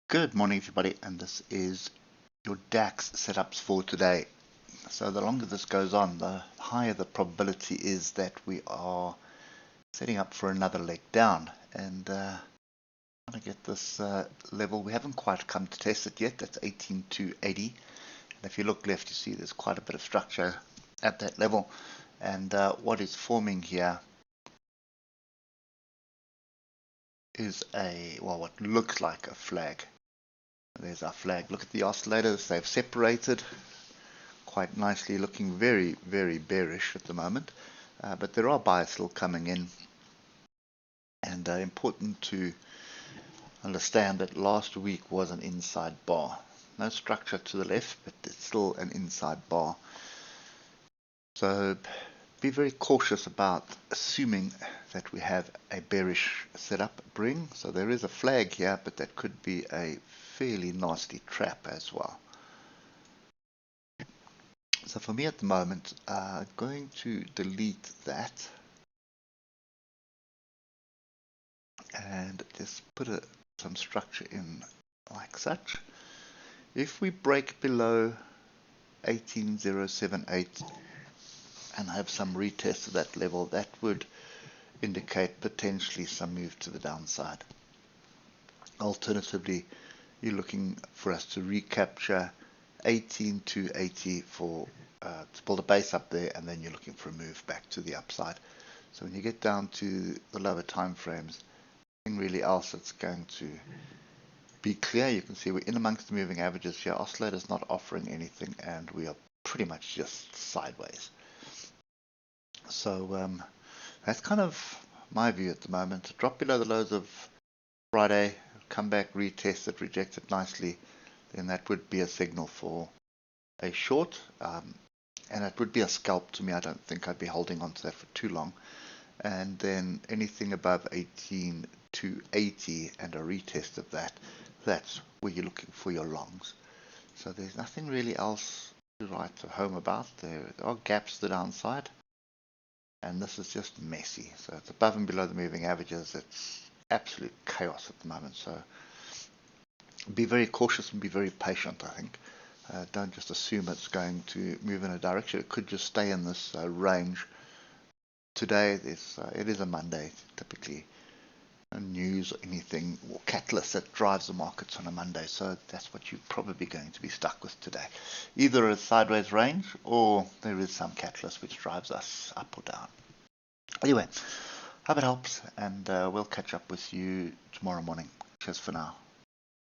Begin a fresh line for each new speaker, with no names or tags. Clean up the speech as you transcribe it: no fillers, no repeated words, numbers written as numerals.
Good morning everybody, and this is your DAX setups for today. So the longer this goes on, the higher the probability is that we are setting up for another leg down, and trying to get this level. We haven't quite come to test it yet. That's 18,280, and if you look left, you see there's quite a bit of structure at that level, and what is forming here is what looks like a flag. There's our flag. Look at the oscillators, they've separated quite nicely, looking very, very bearish at the moment, but there are buyers still coming in, and important to understand that last week was an inside bar. No structure to the left, but it's still an inside bar. So be very cautious about assuming that we have a bearish setup bring. So there is a flag here, but that could be a fairly nasty trap as well. So for me at the moment, I'm going to delete that and just put some structure in like such. If we break below 18,078 and have some retest of that level, that would indicate potentially some move to the downside. Alternatively, you're looking for us to recapture 18,280 for to build a base up there, and then you're looking for a move back to the upside. So when you get down to the lower time frames, nothing really else that's going to be clear. You can see we're in amongst the moving averages here. Oscillator's not offering anything, and we are pretty much just sideways. So that's kind of my view at the moment. Drop below the lows of Friday, come back, retest it, reject it nicely, then that would be a signal for a short, and it would be a scalp to me. I don't think I'd be holding on to that for too long. And then anything above 18,280 and a retest of that, that's where you're looking for your longs. So there's nothing really else to write home about. There are gaps to the downside, and this is just messy. So it's above and below the moving averages. It's absolute chaos at the moment. So be very cautious and be very patient, I think. Don't just assume it's going to move in a direction. It could just stay in this range. Today, it is a Monday. Typically, no news or anything or catalyst that drives the markets on a Monday. So that's what you're probably going to be stuck with today. Either a sideways range, or there is some catalyst which drives us up or down. Anyway, hope it helps, and we'll catch up with you tomorrow morning. Cheers for now.